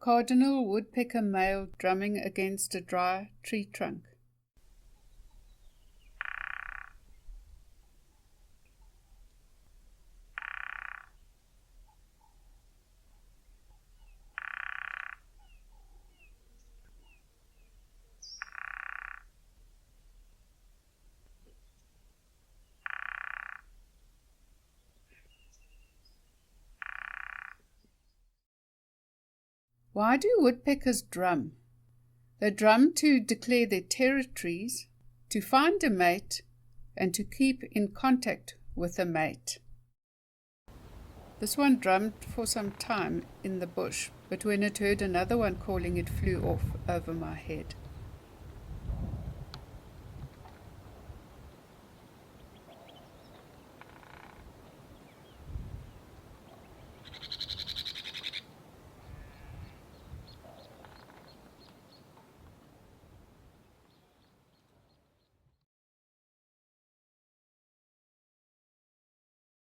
Cardinal woodpecker male drumming against a dry tree trunk. Why do woodpeckers drum? They drum to declare their territories, to find a mate, and to keep in contact with a mate. This one drummed for some time in the bush, but when it heard another one calling, it flew off over my head.